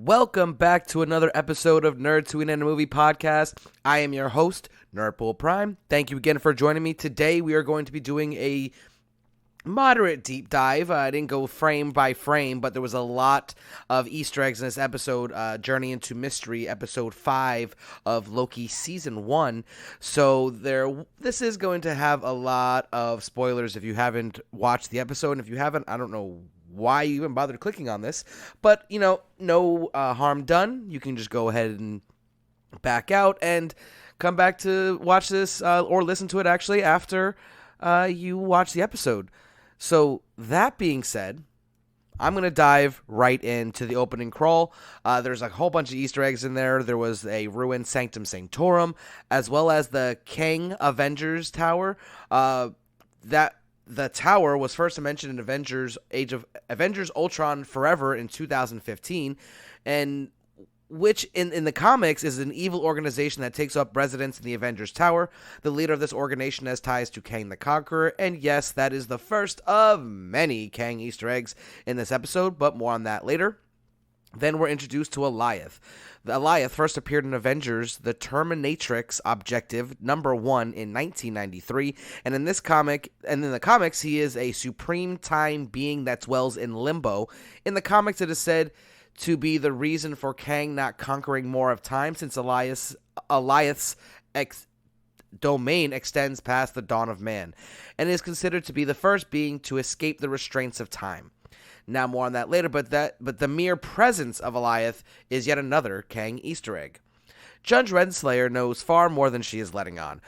Welcome back to another episode of Nerdtooine and a Movie Podcast. I am your host, Nerdpool Prime. Thank you again for joining me. Today we are going to be doing a moderate deep dive. I didn't go frame by frame, but there was a lot of Easter eggs in this episode, Journey into Mystery, episode 5 of Loki season 1. So this is going to have a lot of spoilers if you haven't watched the episode. And if you haven't, I don't know why you even bothered clicking on this, but no harm done. You can just go ahead and back out and come back to watch this or listen to it actually after you watch the episode. So that being said, I'm going to dive right into the opening crawl. There's a whole bunch of Easter eggs in there. There was a ruined Sanctum Sanctorum, as well as the Kang Avengers Tower. The tower was first mentioned in Avengers Ultron Forever in 2015, and which in the comics is an evil organization that takes up residence in the Avengers Tower. The leader of this organization has ties to Kang the Conqueror, and yes, that is the first of many Kang Easter eggs in this episode, but more on that later. Then we're introduced to Alioth. The Alioth first appeared in Avengers, the Terminatrix Objective number 1 in 1993, and in the comics, he is a supreme time being that dwells in limbo. In the comics, it is said to be the reason for Kang not conquering more of time, since Alioth's domain extends past the dawn of man, and is considered to be the first being to escape the restraints of time. Now more on that later, but the mere presence of Alioth is yet another Kang Easter egg. Judge Renslayer knows far more than she is letting on.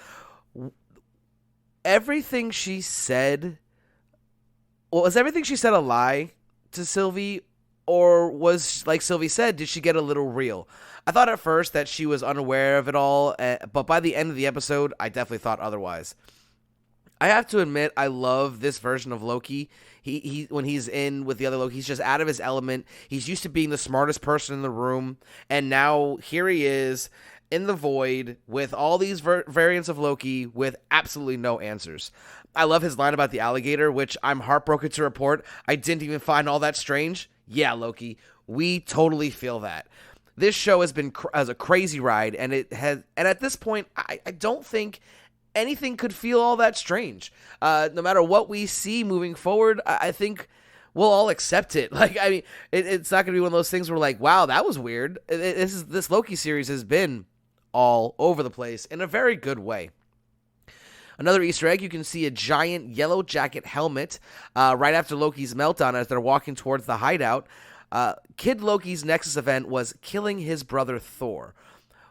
Everything she said, was everything she said a lie to Sylvie, or was, like Sylvie said, did she get a little real? I thought at first that she was unaware of it all, but by the end of the episode, I definitely thought otherwise. I have to admit, I love this version of Loki. He when he's in with the other Loki, he's just out of his element. He's used to being the smartest person in the room, and now here he is in the void with all these variants of Loki with absolutely no answers. I love his line about the alligator, which I'm heartbroken to report I didn't even find all that strange. Yeah, Loki, we totally feel that. This show has been as a crazy ride, and at this point, I don't think anything could feel all that strange. No matter what we see moving forward, I think we'll all accept it. It's not going to be one of those things where we're like, wow, that was weird. This Loki series has been all over the place in a very good way. Another Easter egg, you can see a giant yellow jacket helmet right after Loki's meltdown as they're walking towards the hideout. Kid Loki's Nexus event was killing his brother Thor.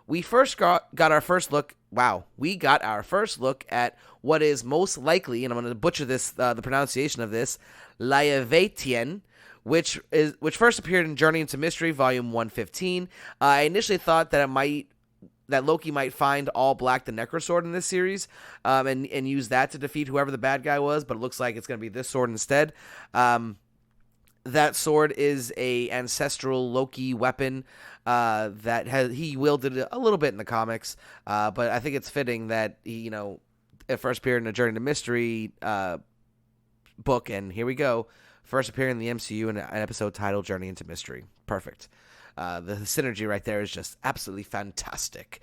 We first got our first look. Wow, we got our first look at what is most likely, and I'm going to butcher this, the pronunciation of this, Leviathan, which first appeared in Journey into Mystery, Volume 115. I initially thought that Loki might find All Black the Necrosword in this series, and use that to defeat whoever the bad guy was, but it looks like it's going to be this sword instead. That sword is a ancestral Loki weapon that he wielded a little bit in the comics, but I think it's fitting that he, it first appeared in a Journey to Mystery book, and here we go, first appearing in the MCU in an episode titled Journey into Mystery. Perfect. The synergy right there is just absolutely fantastic.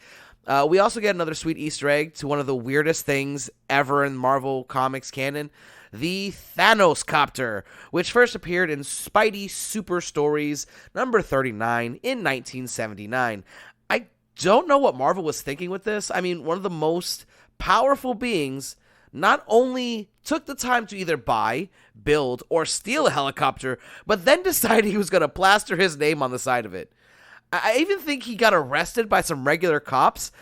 We also get another sweet Easter egg to one of the weirdest things ever in Marvel Comics canon, the Thanos-Copter, which first appeared in Spidey Super Stories number 39 in 1979. I don't know what Marvel was thinking with this. I mean, one of the most powerful beings not only took the time to either buy, build, or steal a helicopter, but then decided he was going to plaster his name on the side of it. I even think he got arrested by some regular cops.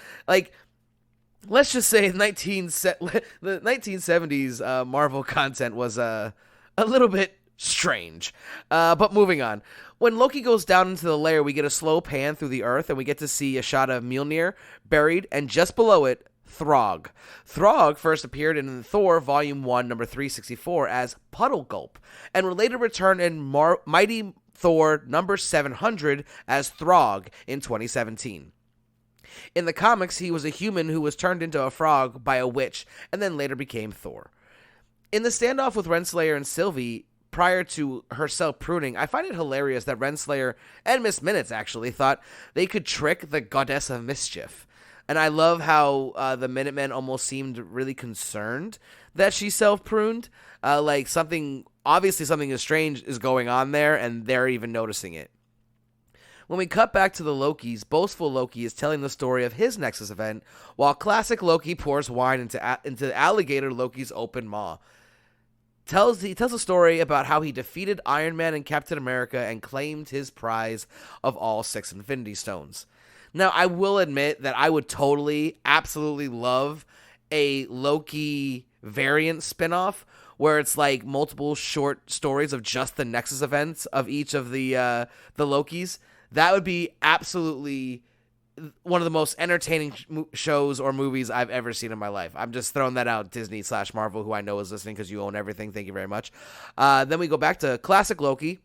Let's just say the 1970s Marvel content was a little bit strange. But moving on. When Loki goes down into the lair, we get a slow pan through the earth, and we get to see a shot of Mjolnir buried, and just below it, Throg. Throg first appeared in Thor Volume 1, number 364 as Puddle Gulp, and would later return in Mighty Thor number 700 as Throg in 2017. In the comics, he was a human who was turned into a frog by a witch and then later became Thor. In the standoff with Renslayer and Sylvie, prior to her self-pruning, I find it hilarious that Renslayer and Miss Minutes actually thought they could trick the Goddess of Mischief. And I love how the Minutemen almost seemed really concerned that she self-pruned. Like obviously something strange is going on there, and they're even noticing it. When we cut back to the Lokis, boastful Loki is telling the story of his Nexus event, while classic Loki pours wine into alligator Loki's open maw. He tells a story about how he defeated Iron Man and Captain America and claimed his prize of all 6 Infinity Stones. Now, I will admit that I would totally, absolutely love a Loki variant spinoff where it's like multiple short stories of just the Nexus events of each of the Lokis. That would be absolutely one of the most entertaining shows or movies I've ever seen in my life. I'm just throwing that out, Disney/Marvel, who I know is listening because you own everything. Thank you very much. Then we go back to classic Loki,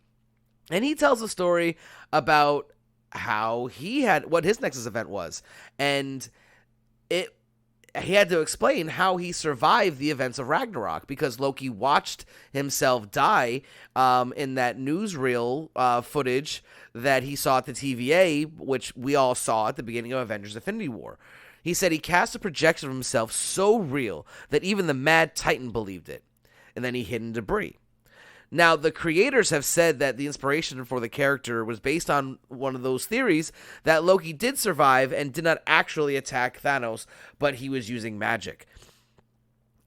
and he tells a story about what his Nexus event was, and he had to explain how he survived the events of Ragnarok because Loki watched himself die in that newsreel footage that he saw at the TVA, which we all saw at the beginning of Avengers Infinity War. He said he cast a projection of himself so real that even the Mad Titan believed it, and then he hid in debris. Now, the creators have said that the inspiration for the character was based on one of those theories that Loki did survive and did not actually attack Thanos, but he was using magic.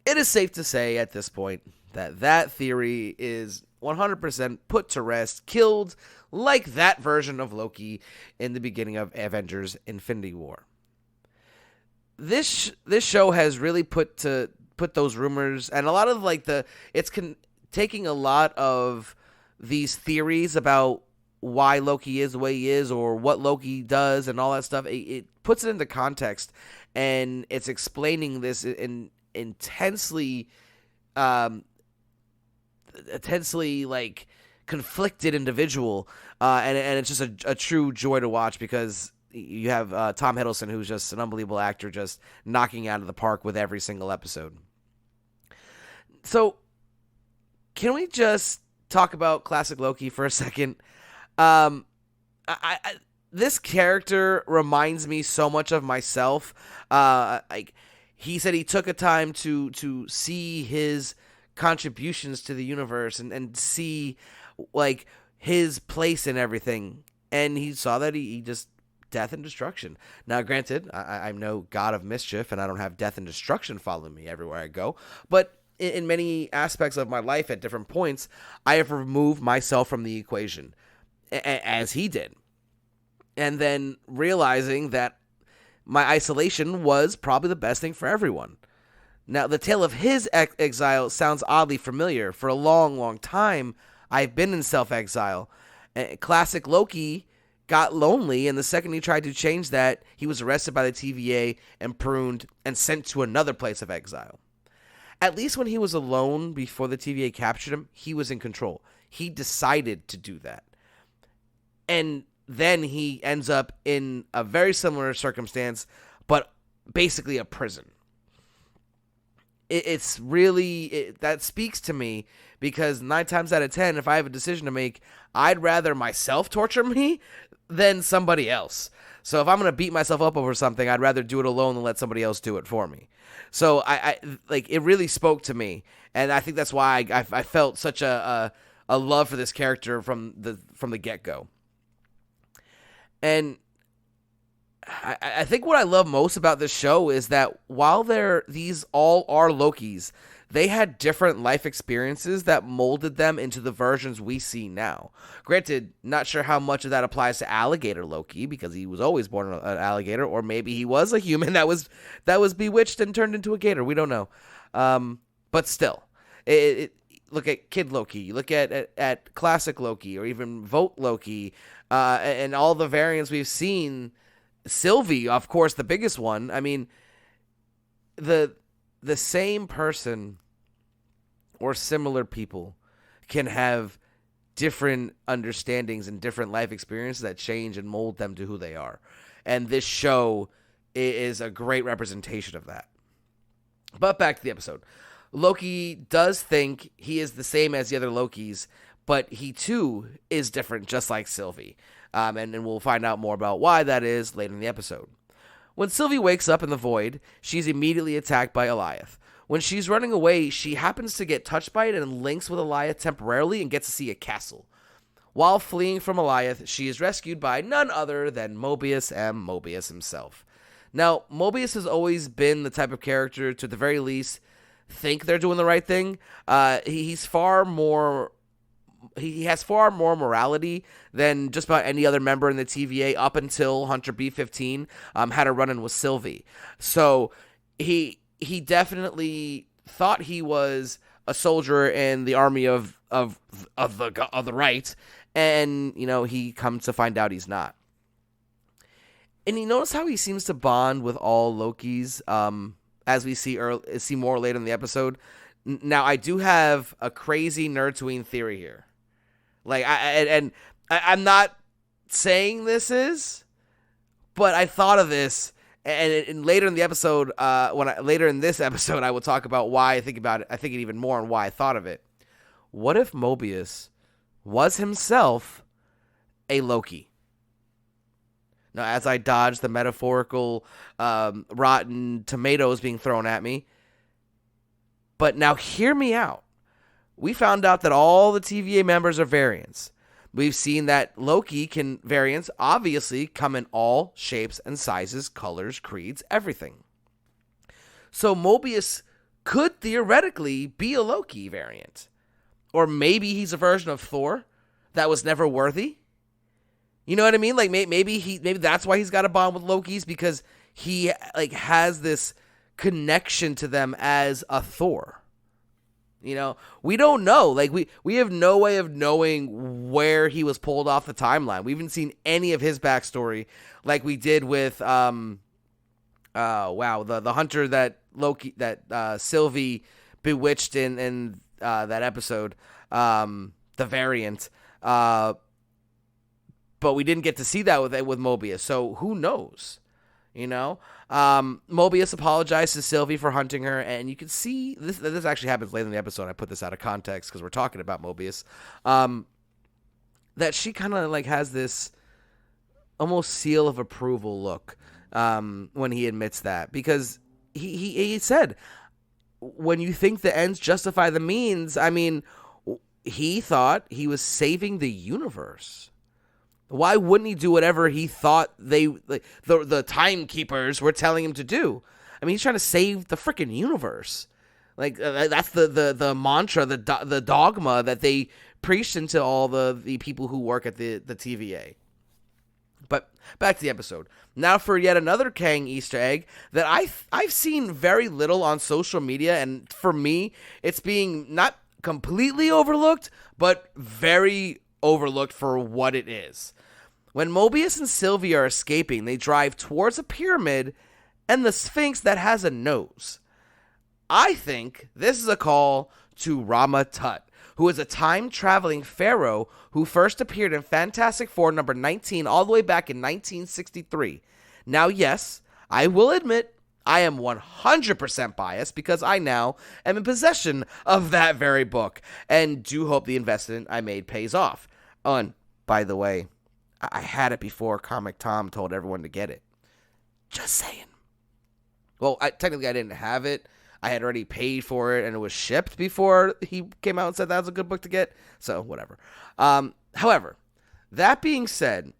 It is safe to say at this point that theory is 100% put to rest, killed like that version of Loki in the beginning of Avengers Infinity War. This show has really put those rumors and a lot of taking a lot of these theories about why Loki is the way he is or what Loki does and all that stuff. It puts it into context, and it's explaining this in intensely like conflicted individual, and it's just a true joy to watch because you have Tom Hiddleston, who's just an unbelievable actor, just knocking out of the park with every single episode. So, can we just talk about classic Loki for a second? This character reminds me so much of myself. He said he took a time to see his contributions to the universe and see like his place in everything, and he saw that he just death and destruction. Now, granted, I'm no god of mischief, and I don't have death and destruction following me everywhere I go, but in many aspects of my life at different points, I have removed myself from the equation, as he did. And then realizing that my isolation was probably the best thing for everyone. Now, the tale of his exile sounds oddly familiar. For a long, long time, I've been in self-exile. Classic Loki got lonely, and the second he tried to change that, he was arrested by the TVA and pruned and sent to another place of exile. At least when he was alone before the TVA captured him, he was in control. He decided to do that. And then he ends up in a very similar circumstance, but basically a prison. It's really, that speaks to me because 9 times out of 10, if I have a decision to make, I'd rather myself torture me than somebody else. So if I'm going to beat myself up over something, I'd rather do it alone than let somebody else do it for me. So I it really spoke to me, and I think that's why I felt such a love for this character from the get-go. And I think what I love most about this show is that while these all are Lokis, they had different life experiences that molded them into the versions we see now. Granted, not sure how much of that applies to Alligator Loki because he was always born an alligator, or maybe he was a human that was bewitched and turned into a gator. We don't know, but still, look at Kid Loki, you look at Classic Loki, or even Vote Loki, and all the variants we've seen. Sylvie, of course, the biggest one. I mean, the same person or similar people can have different understandings and different life experiences that change and mold them to who they are. And this show is a great representation of that. But back to the episode. Loki does think he is the same as the other Lokis, but he too is different, just like Sylvie. And we'll find out more about why that is later in the episode. When Sylvie wakes up in the void, she's immediately attacked by Eliath. When she's running away, she happens to get touched by it and links with Eliath temporarily and gets to see a castle. While fleeing from Eliath, she is rescued by none other than Mobius M. Mobius himself. Now, Mobius has always been the type of character to, at the very least, think they're doing the right thing. He's far more... He has far more morality than just about any other member in the TVA up until Hunter B-15 had a run-in with Sylvie. So he definitely thought he was a soldier in the army of the right, and he comes to find out he's not. And you notice how he seems to bond with all Lokis, as we see more later in the episode. Now, I do have a crazy Nerdtooine theory here. Like, I'm not saying this is, but I thought of this, and later in the episode, later in this episode, I will talk about why I think about it. I think it even more and why I thought of it. What if Mobius was himself a Loki? Now, as I dodge the metaphorical rotten tomatoes being thrown at me, but now hear me out. We found out that all the TVA members are variants. We've seen that Loki variants obviously come in all shapes and sizes, colors, creeds, everything. So Mobius could theoretically be a Loki variant. Or maybe he's a version of Thor that was never worthy. You know what I mean? Like maybe that's why he's got a bond with Loki's, because he has this connection to them as a Thor. We don't know. Like we have no way of knowing where he was pulled off the timeline. We haven't seen any of his backstory like we did with the hunter that Sylvie bewitched in that episode, the variant. But we didn't get to see that with Mobius. So who knows? Mobius apologized to Sylvie for hunting her, and you can see this actually happens later in the episode. I put this out of context because we're talking about Mobius. That she kind of has this almost seal of approval look when he admits that, because he said, when you think the ends justify the means, I mean, he thought he was saving the universe. Why wouldn't he do whatever he thought the timekeepers were telling him to do? I mean, he's trying to save the freaking universe. That's the mantra, the dogma that they preached into all the people who work at the TVA. But back to the episode. Now for yet another Kang Easter egg that I've seen very little on social media, and for me, it's being not completely overlooked, but very overlooked for what it is. When Mobius and Sylvie are escaping, they drive towards a pyramid and the Sphinx that has a nose. I think this is a call to Rama Tut, who is a time-traveling pharaoh who first appeared in Fantastic Four number 19 all the way back in 1963. Now, yes, I will admit I am 100% biased because I now am in possession of that very book and do hope the investment I made pays off. Oh, and by the way, I had it before Comic Tom told everyone to get it. Just saying. Well, technically I didn't have it. I had already paid for it and it was shipped before he came out and said that was a good book to get. So, whatever. However, that being said,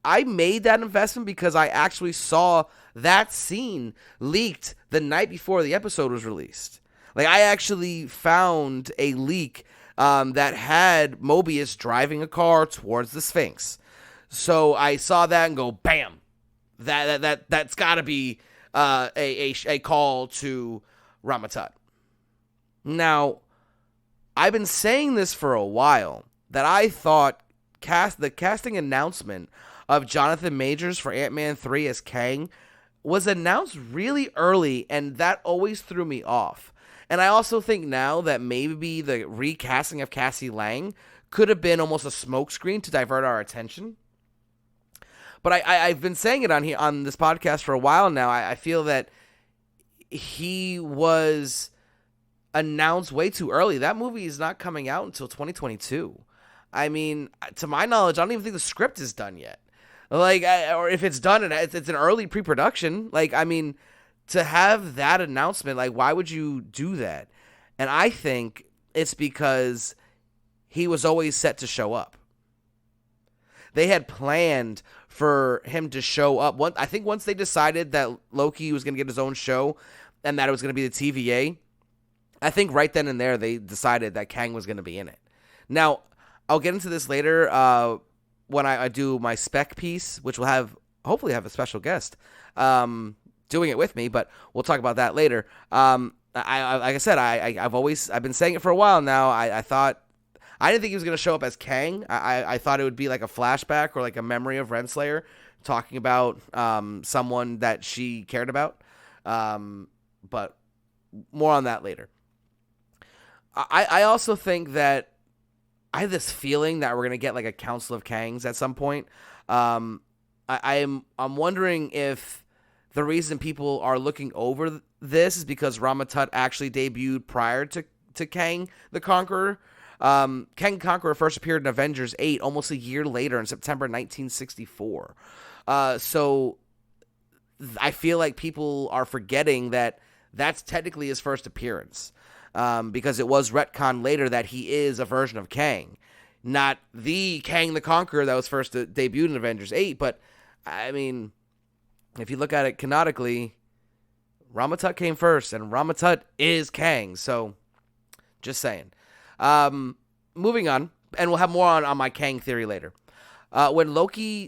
I made that investment because I actually saw that scene leaked the night before the episode was released. I actually found a leak that had Mobius driving a car towards the Sphinx. So I saw that and go, bam! That's got to be a call to Rama Tut. Now, I've been saying this for a while, that I thought the casting announcement of Jonathan Majors for Ant-Man 3 as Kang was announced really early, and that always threw me off. And I also think now that maybe the recasting of Cassie Lang could have been almost a smokescreen to divert our attention. But I've been saying it on this podcast for a while now. I feel that he was announced way too early. That movie is not coming out until 2022. I mean, to my knowledge, I don't even think the script is done yet. Like, or if it's done and it's an early pre-production, like, I mean, to have that announcement, like, why would you do that? And I think it's because he was always set to show up. They had planned for him to show up. I think once they decided that Loki was going to get his own show and that it was going to be the TVA, I think right then and there they decided that Kang was going to be in it. Now, I'll get into this later when I do my spec piece, which will hopefully have a special guest doing it with me, but we'll talk about that later. Like I said, I've been saying it for a while now. I didn't think he was going to show up as Kang. I thought it would be like a flashback or like a memory of Renslayer talking about someone that she cared about. But more on that later. I also think that I have this feeling that we're going to get like a Council of Kangs at some point. I'm wondering if the reason people are looking over this is because Ramatut actually debuted prior to Kang the Conqueror. Kang the Conqueror first appeared in Avengers 8 almost a year later in September 1964. So I feel like people are forgetting that that's technically his first appearance. Because it was retconned later that he is a version of Kang. Not the Kang the Conqueror that was first debuted in Avengers 8, but, I mean, if you look at it canonically, Ramatut came first, and Ramatut is Kang, so, just saying. Moving on, and we'll have more on my Kang theory later. When the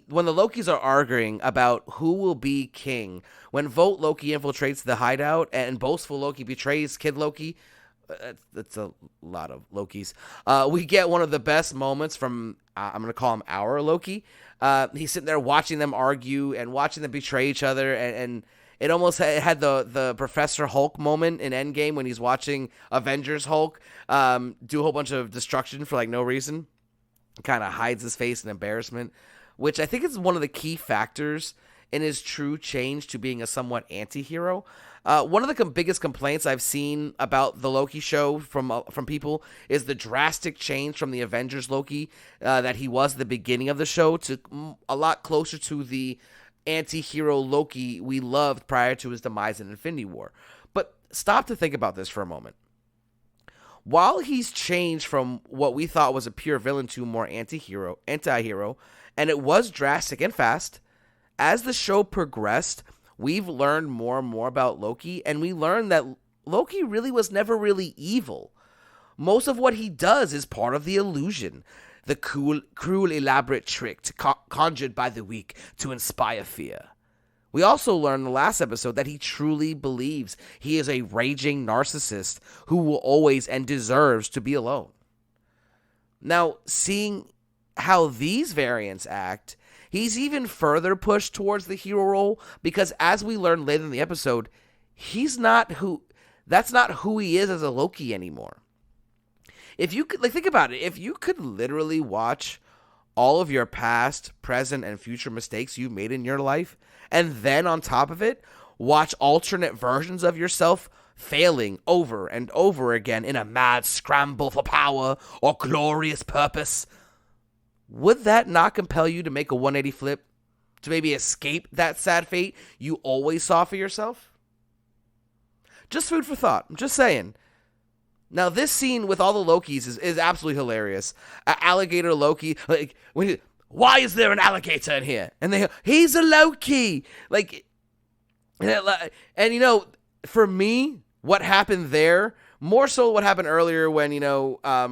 Lokis are arguing about who will be king, when Vote Loki infiltrates the hideout and boastful Loki betrays Kid Loki, that's a lot of Lokis. We get one of the best moments from, I'm going to call him our Loki. He's sitting there watching them argue and watching them betray each other. And it almost had the Professor Hulk moment in Endgame when he's watching Avengers Hulk do a whole bunch of destruction for like no reason. Kind of hides his face in embarrassment, which I think is one of the key factors in his true change to being a somewhat anti-hero. One of the biggest complaints I've seen about the Loki show from people is the drastic change from the Avengers Loki that he was at the beginning of the show to a lot closer to the anti-hero Loki we loved prior to his demise in Infinity War. But stop to think about this for a moment. While he's changed from what we thought was a pure villain to more anti-hero, and it was drastic and fast, as the show progressed, we've learned more and more about Loki, and we learned that Loki really was never really evil. Most of what he does is part of the illusion, the cruel, elaborate trick conjured by the weak to inspire fear. We also learned in the last episode that he truly believes he is a raging narcissist who will always and deserves to be alone. Now, seeing how these variants act, he's even further pushed towards the hero role because, as we learn later in the episode, that's not who he is as a Loki anymore. If you could, think about it, if you could literally watch all of your past, present, and future mistakes you made in your life, and then on top of it, watch alternate versions of yourself failing over and over again in a mad scramble for power or glorious purpose, would that not compel you to make a 180 flip to maybe escape that sad fate you always saw for yourself? Just food for thought. I'm just saying. Now, this scene with all the Lokis is absolutely hilarious. Alligator Loki, like, why is there an alligator in here? And he's a Loki. And for me, what happened there, more so what happened earlier when,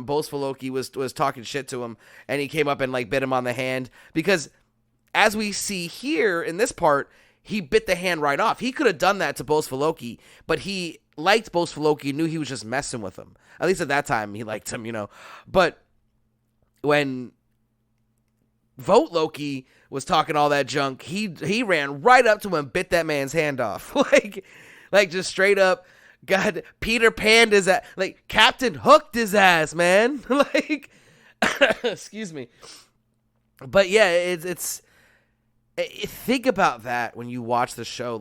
boastful Loki was talking shit to him and he came up and bit him on the hand. Because as we see here in this part, he bit the hand right off. He could have done that to boastful Loki, but he liked boastful Loki, knew he was just messing with him. At least at that time, he liked him, But when Vote Loki was talking all that junk, he ran right up to him and bit that man's hand off. like just straight up, God, Peter Pan his ass, Captain Hooked his ass, man. Excuse me. But yeah, it's think about that when you watch the show.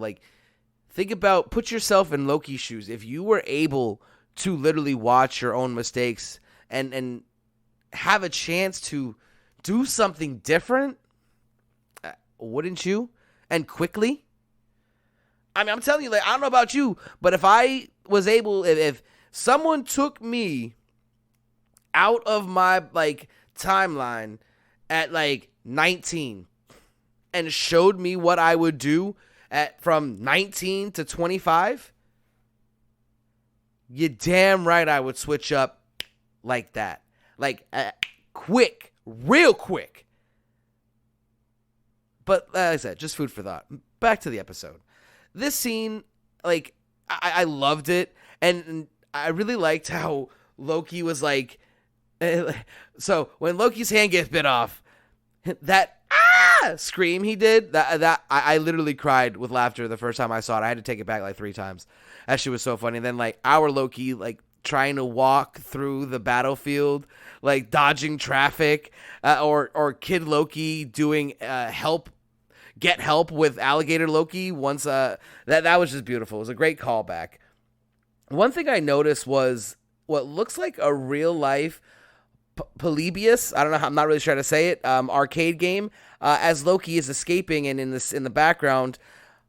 Put yourself in Loki's shoes. If you were able to literally watch your own mistakes and have a chance to do something different, wouldn't you? And quickly? I mean, I'm telling you, like, I don't know about you, but if I was able, if someone took me out of my, like, timeline at, like, 19 and showed me what I would do from 19 to 25, you're damn right I would switch up like that. Like, quick, real quick. But, like I said, just food for thought. Back to the episode. This scene, like, I loved it. And I really liked how Loki was like, so when Loki's hand gets bit off, that scream he did, that I literally cried with laughter the first time I saw it. I had to take it back like 3 times. That shit was so funny. And then, like, our Loki, like, trying to walk through the battlefield, like, dodging traffic, or Kid Loki doing get help with Alligator Loki once, that was just beautiful. It was a great callback. One thing I noticed was what looks like a real life Polybius, I don't know how, I'm not really sure how to say it, arcade game, as Loki is escaping, and in the background,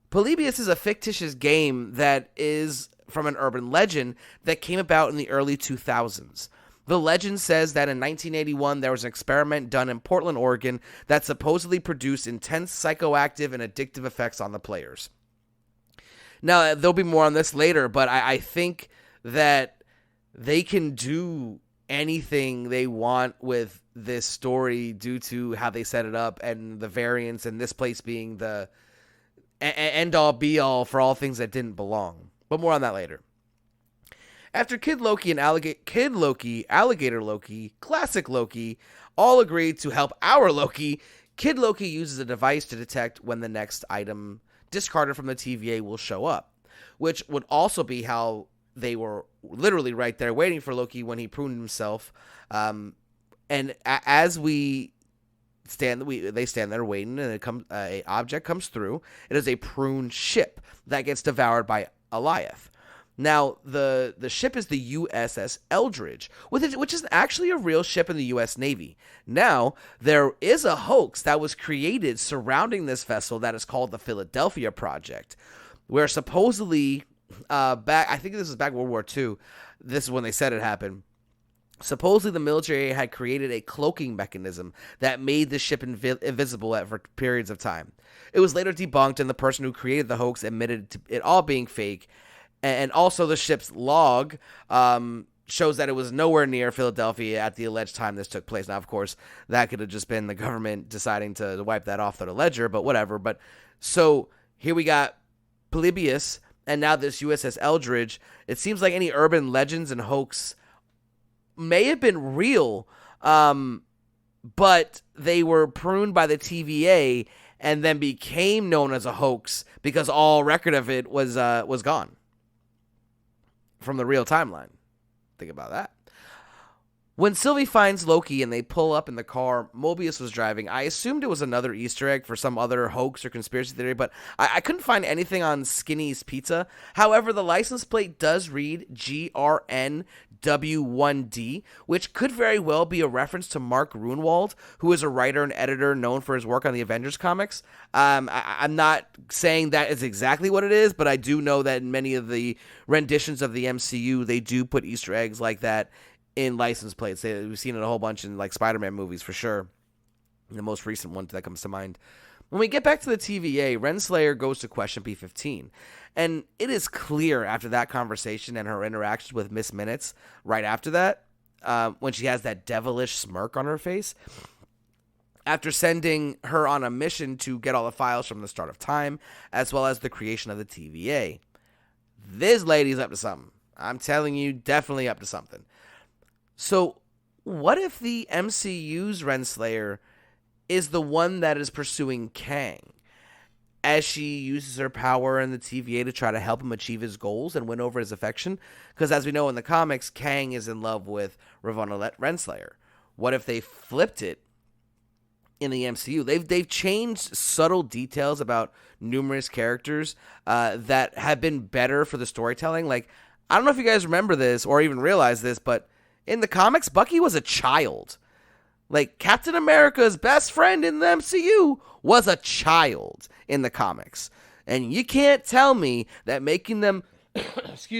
Polybius is a fictitious game that is from an urban legend that came about in the early 2000s. The legend says that in 1981, there was an experiment done in Portland, Oregon, that supposedly produced intense psychoactive and addictive effects on the players. Now, there'll be more on this later, but I think that they can do anything they want with this story due to how they set it up and the variants, and this place being the end-all be-all for all things that didn't belong. But more on that later. After Kid Loki, Alligator Loki, Classic Loki all agreed to help our Loki, Kid Loki uses a device to detect when the next item discarded from the TVA will show up, which would also be how they were literally right there waiting for Loki when he pruned himself. And as they stand there waiting, and a object comes through. It is a pruned ship that gets devoured by Goliath. Now, the ship is the USS Eldridge, which is actually a real ship in the U.S. Navy. Now, there is a hoax that was created surrounding this vessel that is called the Philadelphia Project, where supposedly, I think this is back World War II, this is when they said it happened, supposedly the military had created a cloaking mechanism that made the ship invisible for periods of time. It was later debunked, and the person who created the hoax admitted to it all being fake. And also the ship's log shows that it was nowhere near Philadelphia at the alleged time this took place. Now, of course, that could have just been the government deciding to wipe that off the ledger, but whatever. But so here we got Polybius, and now this USS Eldridge. It seems like any urban legends and hoax may have been real, but they were pruned by the TVA and then became known as a hoax because all record of it was gone from the real timeline. Think about that. When Sylvie finds Loki and they pull up in the car Mobius was driving, I assumed it was another Easter egg for some other hoax or conspiracy theory, but I couldn't find anything on Skinny's Pizza. However, the license plate does read GRNW1D, which could very well be a reference to Mark Gruenwald, who is a writer and editor known for his work on the Avengers comics. I'm not saying that is exactly what it is, but I do know that in many of the renditions of the MCU, they do put Easter eggs like that in license plates. We've seen it a whole bunch in like Spider-Man movies for sure. The most recent one that comes to mind. When we get back to the TVA, Renslayer goes to question P-15. And it is clear after that conversation and her interactions with Miss Minutes right after that, when she has that devilish smirk on her face, after sending her on a mission to get all the files from the start of time, as well as the creation of the TVA. This lady's up to something. I'm telling you, definitely up to something. So, what if the MCU's Renslayer is the one that is pursuing Kang, as she uses her power in the TVA to try to help him achieve his goals and win over his affection? Because as we know in the comics, Kang is in love with Ravonna Renslayer. What if they flipped it in the MCU? They've changed subtle details about numerous characters that have been better for the storytelling. Like, I don't know if you guys remember this or even realize this, but in the comics, Bucky was a child. Like, Captain America's best friend in the MCU was a child in the comics. And you can't tell me that making them,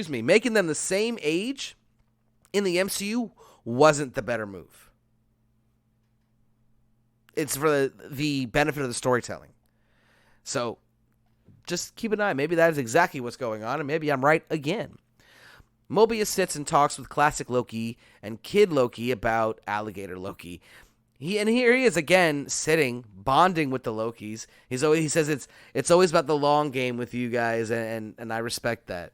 making them the same age in the MCU wasn't the better move. It's for the benefit of the storytelling. So, just keep an eye. Maybe that is exactly what's going on, and maybe I'm right again. Mobius sits and talks with classic Loki and Kid Loki about Alligator Loki. Here he is again, sitting, bonding with the Lokis. He says it's always about the long game with you guys, and I respect that.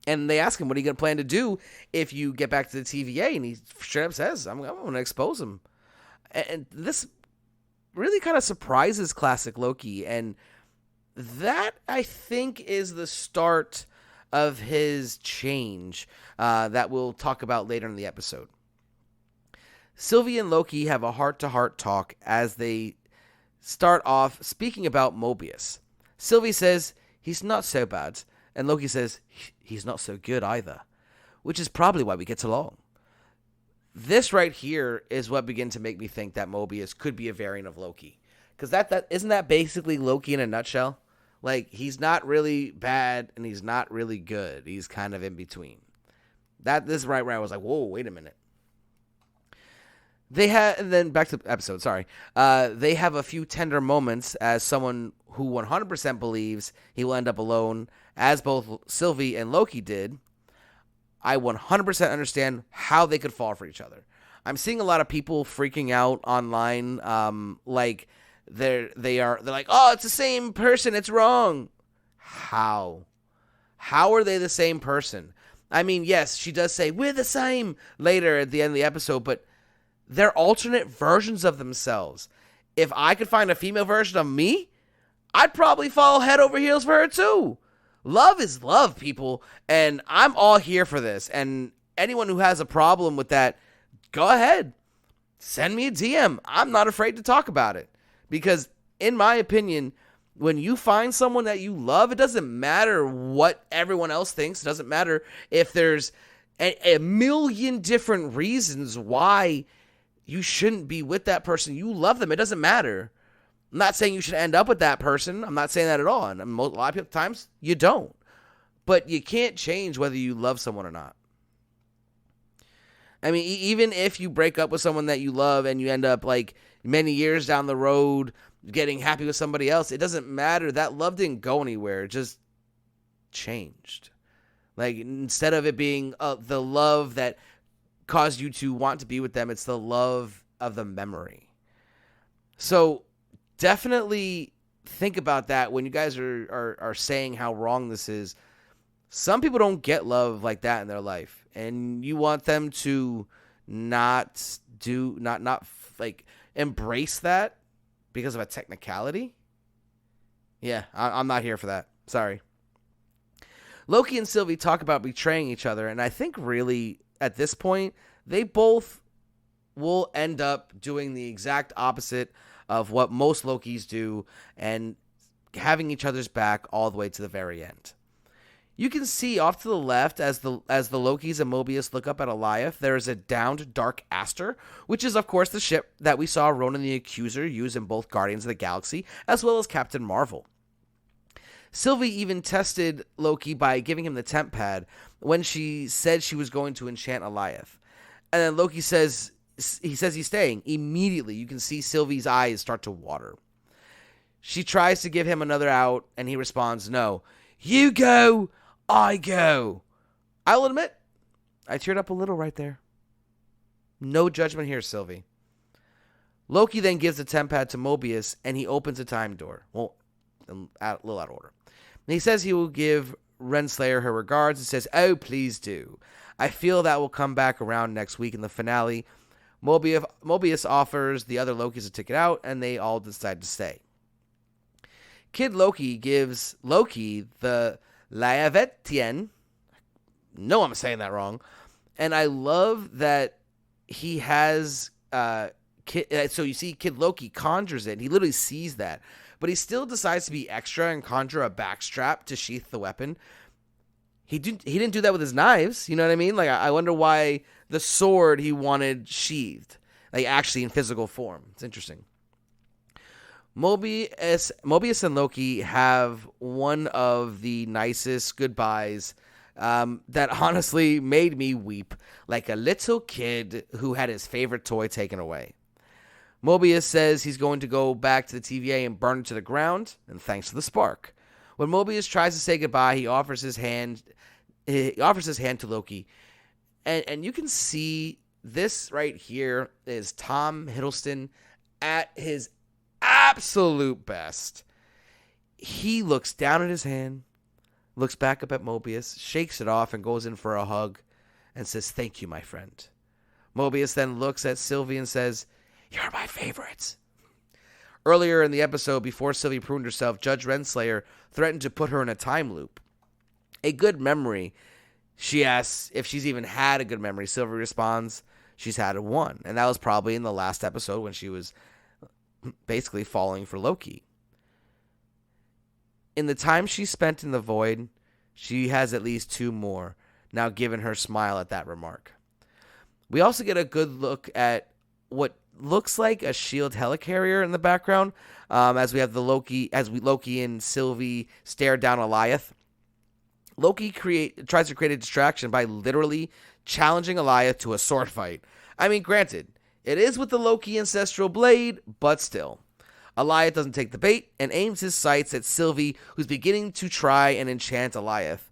And they ask him, what are you going to plan to do if you get back to the TVA? And he straight up says, I'm going to expose him. And this really kind of surprises classic Loki, and that, I think, is the start of his change that we'll talk about later in the episode. Sylvie and Loki have a heart-to-heart talk as they start off speaking about Mobius. Sylvie says, he's not so bad, and Loki says, he's not so good either, which is probably why we get along. This right here is what begins to make me think that Mobius could be a variant of Loki. Because that isn't that basically Loki in a nutshell? Like, he's not really bad, and he's not really good. He's kind of in between. This right where I was like, whoa, wait a minute. And then back to the episode, sorry. They have a few tender moments as someone who 100% believes he will end up alone, as both Sylvie and Loki did. I 100% understand how they could fall for each other. I'm seeing a lot of people freaking out online, like they're like, oh, it's the same person, it's wrong. How are they the same person? I mean, yes, she does say we're the same later at the end of the episode, but they're alternate versions of themselves. If I could find a female version of me, I'd probably fall head over heels for her too. Love is love, people, and I'm all here for this. And anyone who has a problem with that, go ahead. Send me a DM. I'm not afraid to talk about it. Because, in my opinion, when you find someone that you love, it doesn't matter what everyone else thinks. It doesn't matter if there's a million different reasons why you shouldn't be with that person. You love them. It doesn't matter. I'm not saying you should end up with that person. I'm not saying that at all. And a lot of times, you don't. But you can't change whether you love someone or not. I mean, even if you break up with someone that you love and you end up, like, many years down the road getting happy with somebody else, it doesn't matter. That love didn't go anywhere. It just changed. Like, instead of it being the love that caused you to want to be with them, it's the love of the memory. So definitely think about that when you guys are saying how wrong this is. Some people don't get love like that in their life, and you want them to not embrace that because of a technicality. Yeah, I'm not here for that. Sorry. Loki and Sylvie talk about betraying each other, and I think really at this point they both will end up doing the exact opposite of what most Lokis do and having each other's back all the way to the very end. You can see off to the left as the Lokis and Mobius look up at Alioth, there is a downed Dark Aster, which is of course the ship that we saw Ronan the Accuser use in both Guardians of the Galaxy as well as Captain Marvel. Sylvie even tested Loki by giving him the temp pad when she said she was going to enchant Alioth. And then Loki says he's staying. Immediately, you can see Sylvie's eyes start to water. She tries to give him another out, and he responds, no. You go, I go. I'll admit, I teared up a little right there. No judgment here, Sylvie. Loki then gives the temp pad to Mobius, and he opens a time door. Well, a little out of order. And he says he will give Renslayer her regards and says, oh, please do. I feel that will come back around next week in the finale. Mobius offers the other Lokis a ticket out, and they all decide to stay. Kid Loki gives Loki the Laevetien. No, I'm saying that wrong. And I love that he has... so you see Kid Loki conjures it. He literally sees that. But he still decides to be extra and conjure a backstrap to sheath the weapon. He didn't do that with his knives. You know what I mean? Like, I wonder why the sword he wanted sheathed, like actually in physical form. It's interesting. Mobius and Loki have one of the nicest goodbyes that honestly made me weep like a little kid who had his favorite toy taken away. Mobius says he's going to go back to the TVA and burn it to the ground, and thanks to the spark. When Mobius tries to say goodbye, he offers his hand to Loki. And you can see this right here is Tom Hiddleston at his absolute best. He looks down at his hand, looks back up at Mobius, shakes it off, and goes in for a hug and says, "Thank you, my friend." Mobius then looks at Sylvie and says, "You're my favorite." Earlier in the episode, before Sylvie pruned herself, Judge Renslayer threatened to put her in a time loop. A good memory. She asks if she's even had a good memory. Sylvie responds, she's had one. And that was probably in the last episode when she was basically falling for Loki. In the time she spent in the void, she has at least two more, now given her smile at that remark. We also get a good look at what looks like a shield helicarrier in the background, as we have Loki and Sylvie stare down Alioth. Loki tries to create a distraction by literally challenging Alioth to a sword fight. I mean, granted, it is with the Loki ancestral blade, but still. Alioth doesn't take the bait and aims his sights at Sylvie, who's beginning to try and enchant Alioth.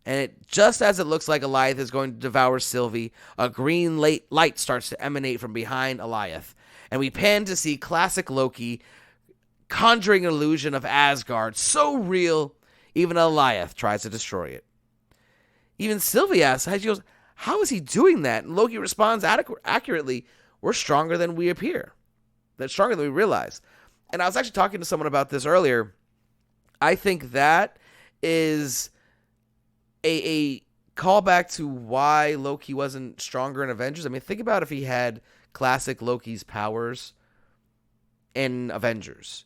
And just as it looks like Alioth is going to devour Sylvie, a green light starts to emanate from behind Alioth. And we pan to see classic Loki conjuring an illusion of Asgard, so real, even Alioth tries to destroy it. Even Sylvie asks, she goes, how is he doing that? And Loki responds accurately, we're stronger than we appear. That's stronger than we realize. And I was actually talking to someone about this earlier. I think that is a callback to why Loki wasn't stronger in Avengers. I mean, think about if he had classic Loki's powers in Avengers.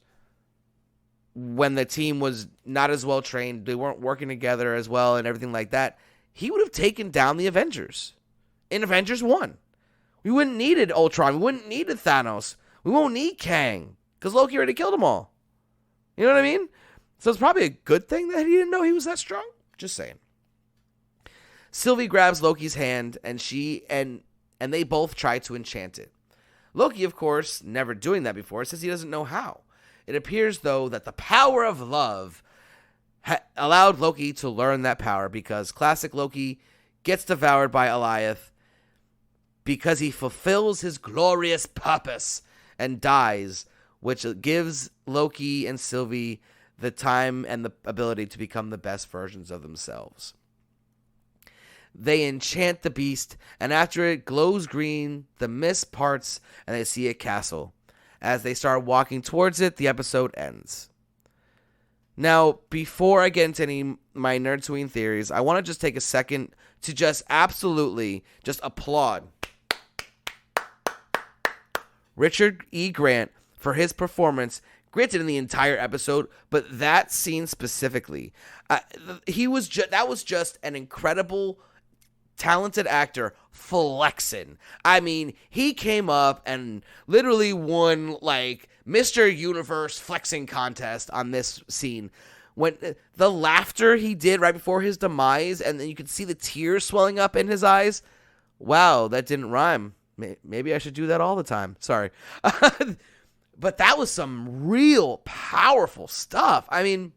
When the team was not as well trained, they weren't working together as well and everything like that, he would have taken down the Avengers in Avengers 1. We wouldn't needed Ultron. We wouldn't needed Thanos. We won't need Kang because Loki already killed them all. You know what I mean? So it's probably a good thing that he didn't know he was that strong. Just saying. Sylvie grabs Loki's hand and they both try to enchant it. Loki, of course, never doing that before, says he doesn't know how. It appears, though, that the power of love allowed Loki to learn that power because classic Loki gets devoured by Alioth because he fulfills his glorious purpose and dies, which gives Loki and Sylvie the time and the ability to become the best versions of themselves. They enchant the beast, and after it glows green, the mist parts, and they see a castle. As they start walking towards it, the episode ends. Now, before I get into any my Nerdtooine theories, I want to just take a second to just absolutely just applaud Richard E. Grant for his performance, granted in the entire episode, but that scene specifically. That was just an incredible, talented actor flexing. I mean, he came up and literally won like Mr. Universe flexing contest on this scene. When the laughter he did right before his demise, and then you could see the tears swelling up in his eyes. Wow, that didn't rhyme. Maybe I should do that all the time. Sorry. But that was some real powerful stuff. I mean,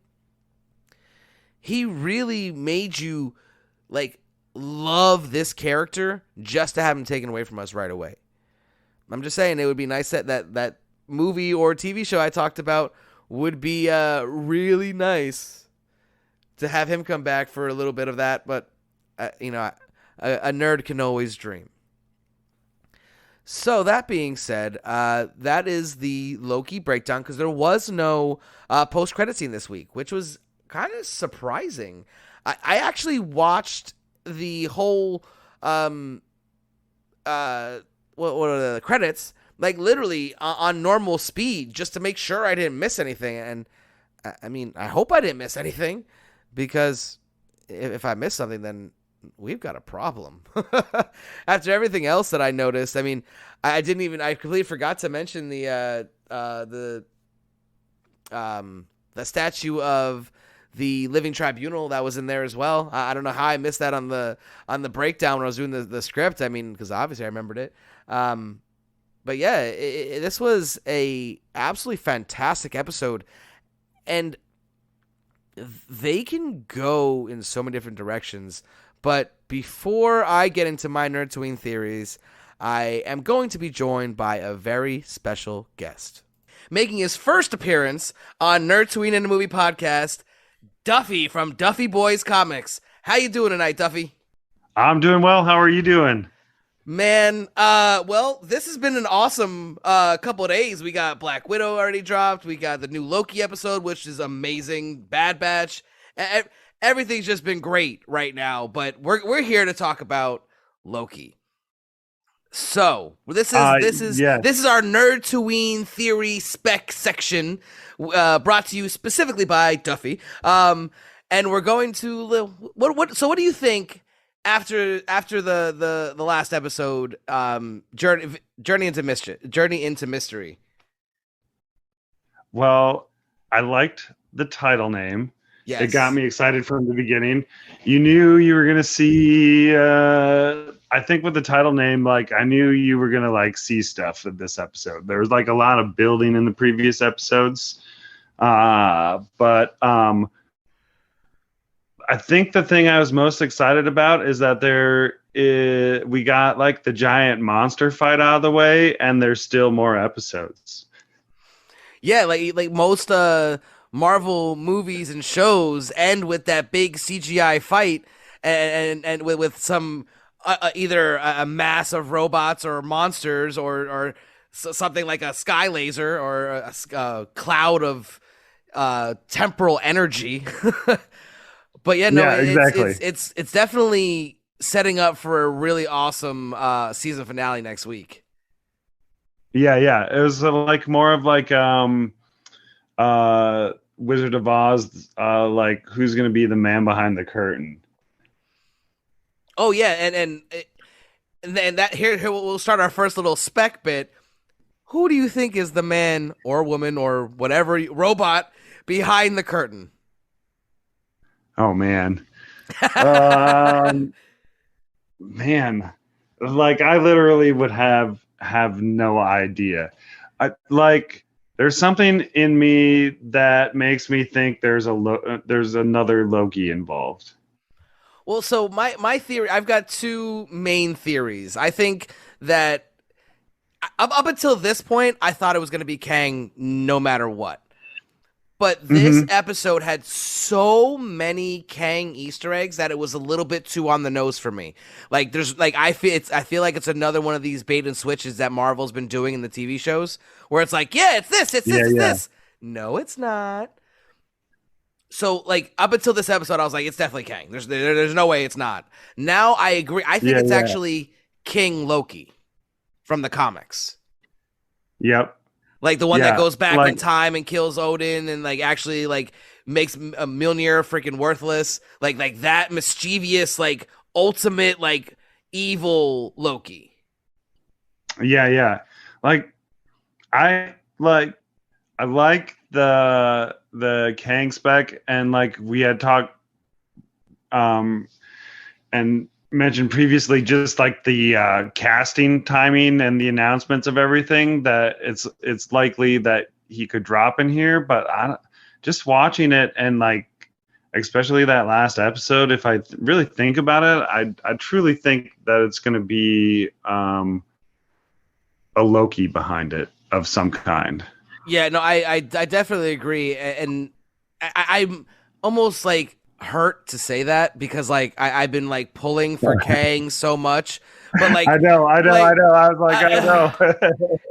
he really made you like love this character just to have him taken away from us right away. I'm just saying it would be nice that movie or TV show I talked about would be really nice to have him come back for a little bit of that. But, a nerd can always dream. So that being said, that is the Loki breakdown because there was no post-credit scene this week, which was kind of surprising. I actually watched the whole what are the credits like literally on normal speed just to make sure I didn't miss anything. And I mean, I hope I didn't miss anything because if I missed something, then we've got a problem. After everything else that I noticed, I mean, I completely forgot to mention the statue of the Living Tribunal that was in there as well. I don't know how I missed that on the breakdown when I was doing the script. I mean, because obviously I remembered it. But yeah, this was a absolutely fantastic episode, and they can go in so many different directions. But before I get into my Nerdtooine theories, I am going to be joined by a very special guest. Making his first appearance on Nerdtooine and the Movie Podcast, Duffy from Duffy Boys Comics. How you doing tonight, Duffy? I'm doing well. How are you doing? Man, well, this has been an awesome couple of days. We got Black Widow already dropped. We got the new Loki episode, which is amazing. Bad Batch. Everything's just been great right now, but we're here to talk about Loki. So this is our Nerdtooine theory spec section, brought to you specifically by Duffy. And we're going to what do you think after the last episode? Journey into Mystery. Well, I liked the title name. Yes. It got me excited from the beginning. You knew you were gonna see. I think with the title name, like I knew you were gonna like see stuff in this episode. There was like a lot of building in the previous episodes, but I think the thing I was most excited about is that we got like the giant monster fight out of the way, and there's still more episodes. Yeah, like most Marvel movies and shows end with that big CGI fight, and with some either a mass of robots or monsters or something like a sky laser or a cloud of temporal energy. But yeah, no, exactly. It's definitely setting up for a really awesome season finale next week. Yeah. It was like more of like Wizard of Oz, like who's going to be the man behind the curtain. Oh yeah, and that here we'll start our first little spec bit. Who do you think is the man or woman or whatever robot behind the curtain? Oh man. Man, like I literally would have no idea. There's something in me that makes me think there's another Loki involved. Well, so my theory, I've got two main theories. I think that up until this point, I thought it was going to be Kang no matter what. But this episode had so many Kang Easter eggs that it was a little bit too on the nose for me. Like I feel like it's another one of these bait and switches that Marvel's been doing in the TV shows, where it's like, yeah, it's this, it's this. No, it's not. So like up until this episode, I was like, it's definitely Kang. There's no way it's not. Now I agree. I think it's actually King Loki from the comics. Yep. Like the one that goes back in time and kills Odin and like actually like makes a Mjolnir freaking worthless. Like that mischievous, like ultimate, like evil Loki. Yeah. Like I like the Kang spec, and like we had talked and mentioned previously, just like the casting timing and the announcements of everything, that it's likely that he could drop in here. But just watching it, and like especially that last episode, if I really think about it, I truly think that it's going to be a Loki behind it of some kind. Yeah, no, I definitely agree, and I'm almost like hurt to say that because like I've been like pulling for Kang so much, but like I know. I was like, I know.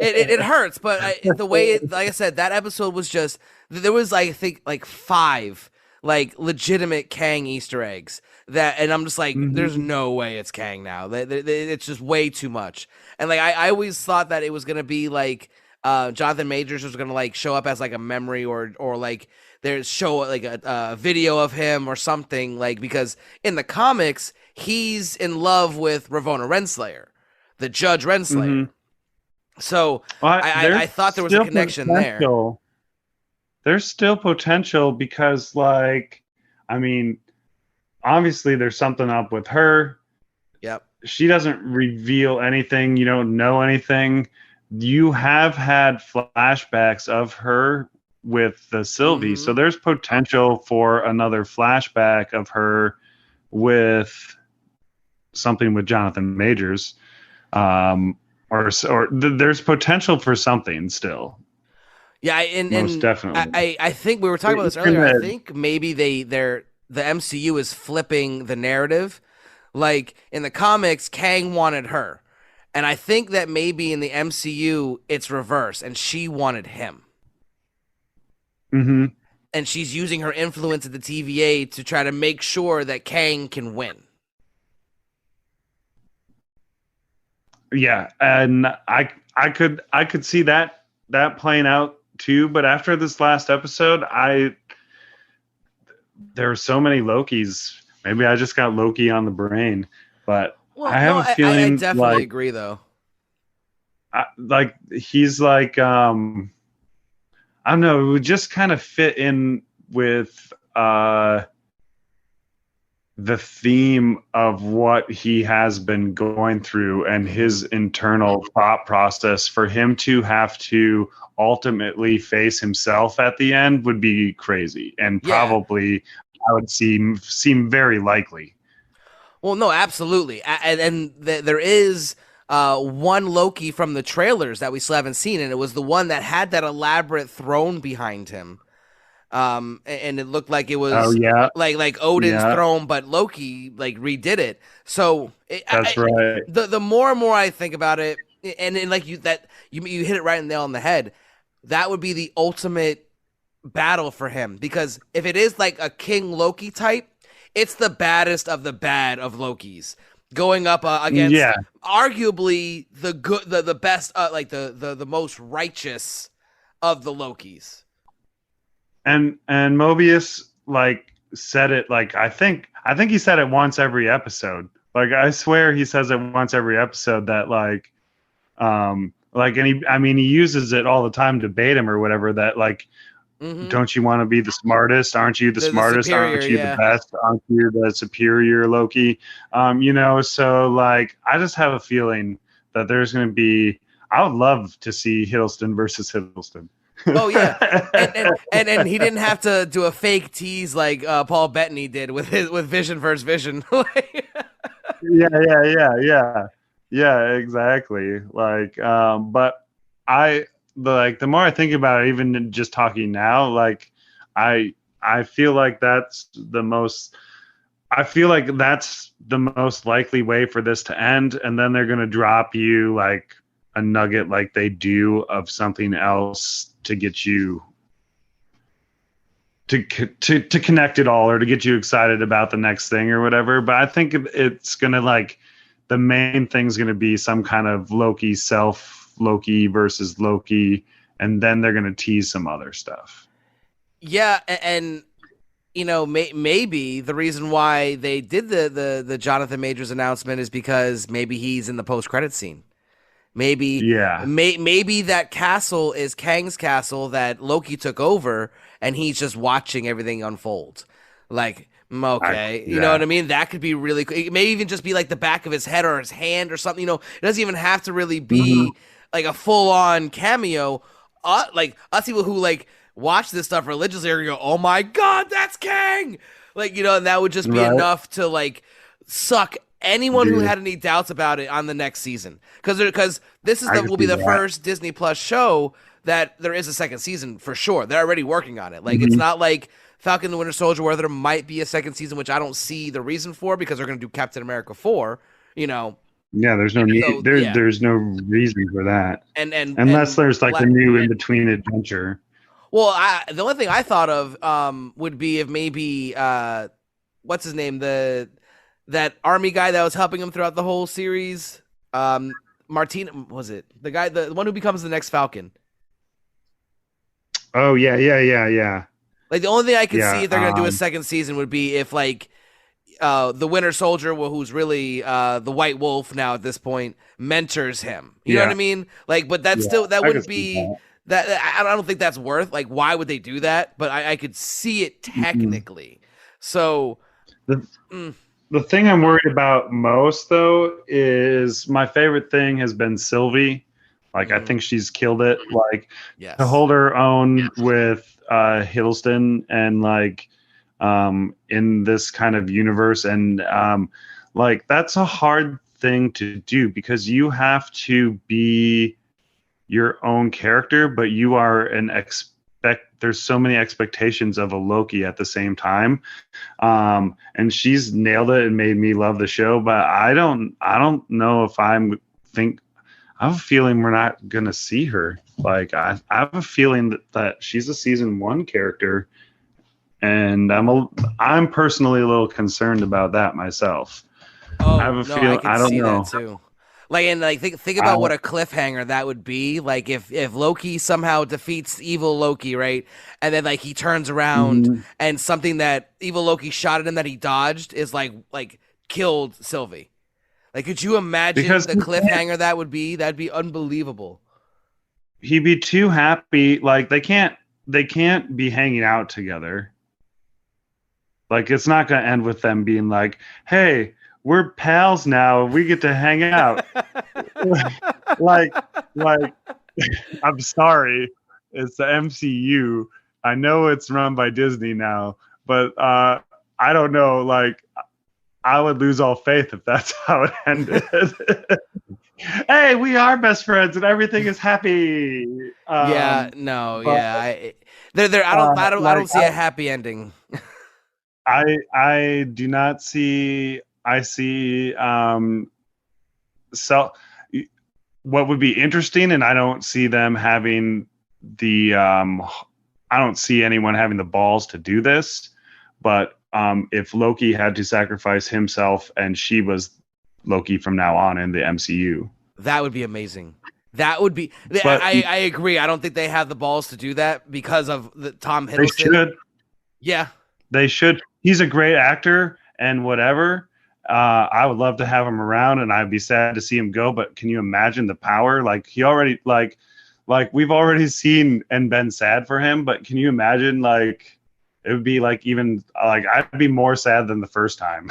it hurts, but the way like I said, that episode was just there was like I think like 5 like legitimate Kang Easter eggs that, and I'm just like, there's no way it's Kang now. It's just way too much, and like I always thought that it was gonna be like Jonathan Majors was gonna like show up as like a memory or like there's show like a video of him or something, like, because in the comics he's in love with Ravonna Renslayer, the Judge Renslayer. Mm-hmm. So Well, I there's thought there was a still connection there. potential. There's still potential because, like, I mean, obviously there's something up with her. Yep. She doesn't reveal anything. You don't know anything. You have had flashbacks of her with the Sylvie, so there's potential for another flashback of her with something with Jonathan Majors, or there's potential for something still. Yeah, Most definitely. I think we were talking about this earlier. I think maybe the MCU is flipping the narrative. Like in the comics, Kang wanted her, and I think that maybe in the MCU it's reverse, and she wanted him. Mm-hmm. And she's using her influence at the TVA to try to make sure that Kang can win. Yeah, and I could see that playing out too. But after this last episode, there are so many Lokis. Maybe I just got Loki on the brain, but I have a feeling I definitely agree though. Like he's like I don't know, it would just kind of fit in with the theme of what he has been going through and his internal thought process. For him to have to ultimately face himself at the end would be crazy, and probably I would seem very likely. Well, no, absolutely, and there is one Loki from the trailers that we still haven't seen, and it was the one that had that elaborate throne behind him. And it looked like it was like Odin's throne, but Loki like redid it. So that's right. The more and more I think about it, and like you hit it right in the nail on the head. That would be the ultimate battle for him, because if it is like a King Loki type, it's the baddest of the bad of Lokis going up against arguably the good, the best, like the most righteous of the Lokis. And Mobius like said it, like I think he said it once every episode. Like I swear he says it once every episode that and he uses it all the time to bait him or whatever, that like don't you want to be the smartest? Aren't you the smartest? Aren't you the best? Aren't you the superior Loki? So like I just have a feeling that there's going to be, I would love to see Hiddleston versus Hiddleston. Oh yeah, and he didn't have to do a fake tease like Paul Bettany did with Vision versus Vision. Yeah, exactly. Like, but the more I think about it, even just talking now, like I feel like that's the most. I feel like that's the most likely way for this to end, and then they're gonna drop you like a nugget, like they do, of something else to get you to connect it all, or to get you excited about the next thing or whatever. But I think it's gonna, like, the main thing's gonna be some kind of Loki versus Loki, and then they're gonna tease some other stuff. Yeah, and you know, maybe the reason why they did the Jonathan Majors announcement is because maybe he's in the post-credit scene. Maybe that castle is Kang's castle that Loki took over, and he's just watching everything unfold. Like, okay, you know what I mean? That could be really cool. It may even just be like the back of his head or his hand or something. You know, it doesn't even have to really be like a full-on cameo. Like us people who like watch this stuff religiously are gonna go, "Oh my God, that's Kang!" Like, you know, and that would just be enough to like suck anyone who had any doubts about it on the next season, because this will be the first Disney Plus show that there is a second season for sure. They're already working on it. Like, it's not like Falcon and the Winter Soldier where there might be a second season, which I don't see the reason for, because they're going to do Captain America 4. You know. Yeah, there's no need. There's no reason for that, and unless there's like a new in between adventure. Well, the only thing I thought of would be if maybe what's his name, that army guy that was helping him throughout the whole series, Martin, was it the one who becomes the next Falcon? Oh yeah. Like the only thing I could see Yeah. if they're gonna do a second season would be if like the Winter Soldier, who's really the White Wolf now at this point, mentors him. You know what Yeah. I mean? Like, but that's Yeah. still that I can wouldn't see be that. that. I don't think that's worth. Like, why would they do that? But I could see it Mm-mm. technically. So, The mm, the thing I'm worried about most though is my favorite thing has been Sylvie. Like I mm, think she's killed it. Like to yes. hold her own with Hiddleston and like in this kind of universe and like that's a hard thing to do because you have to be your own character, but you are an expect. There's so many expectations of a Loki at the same time, and she's nailed it and made me love the show. But I don't know if I'm think. I have a feeling we're not gonna see her. Like I have a feeling that she's a season one character, and I'm personally a little concerned about that myself. I have Oh a no, I feel. could I don't see that know. too. Like and like think I, about what a cliffhanger that would be. Like if Loki somehow defeats evil Loki, right? And then like he turns around mhm. and something that evil Loki shot at him that he dodged is like killed Sylvie. Like could you imagine Because the cliffhanger that would be? That'd be unbelievable. he'd be too happy. Like they can't be hanging out together. Like it's not going to end with them being like, "Hey, we're pals now. We get to hang out." like like I'm sorry, it's the MCU. I know it's run by Disney now, but I don't know. Like I would lose all faith if that's how it ended. Hey, we are best friends and everything is happy. Yeah, no, But yeah. There I like don't see a happy ending. I do not see. I see. So what would be interesting, and I don't see them having the. I don't see anyone having the balls to do this, but if Loki had to sacrifice himself and she was Loki from now on in the MCU, That would be amazing. That would be. but I agree. I don't think they have the balls to do that because of the Tom they Hiddleston. should. Yeah, They should. He's a great actor and whatever. I would love to have him around, and I'd be sad to see him go. But can you imagine the power? Like he already like we've already seen and been sad for him. But can you imagine like it would be like even like I'd be more sad than the first time.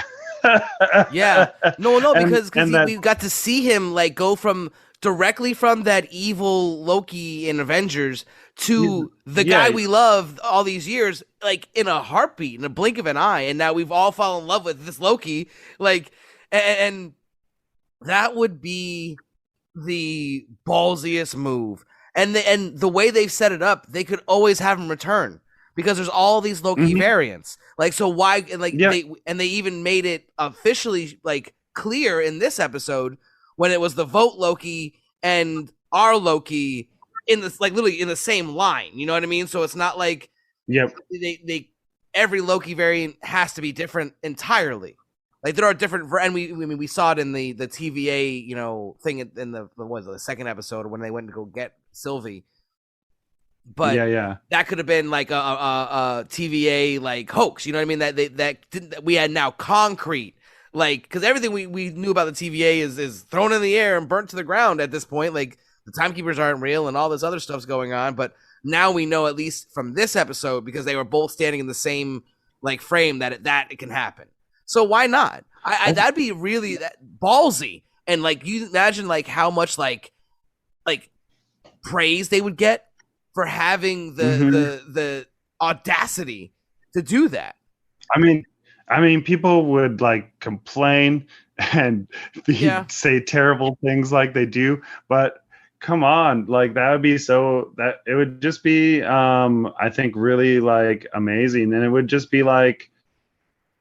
yeah. No, because And that we got to see him like go from directly from that evil Loki in Avengers to the yeah guy we love all these years, like in a heartbeat, in a blink of an eye, and now we've all fallen in love with this Loki. Like, and that would be the ballsiest move. And the way they've set it up, they could always have him return because there's all these Loki mhm, variants. Like so why and like yeah they even made it officially like clear in this episode when it was the vote Loki and our Loki in this like literally in the same line. You know what I mean? So it's not like yep they every Loki variant has to be different entirely. Like there are different, and we saw it in the TVA thing in the what was it, the second episode when they went to go get Sylvie, but yeah that could have been like a TVA like hoax. You know what I mean? That we had now concrete, like because everything we knew about the TVA is thrown in the air and burnt to the ground at this point. Like the timekeepers aren't real and all this other stuff's going on, but now we know at least from this episode because they were both standing in the same like frame that it can happen. So why not? That'd be really ballsy, and like you imagine like how much like praise they would get for having hmm the audacity to do that. I mean, people would like complain and Yeah, say terrible things like they do, but come on, like that would be so that it would just be, I think, really like amazing, and it would just be like,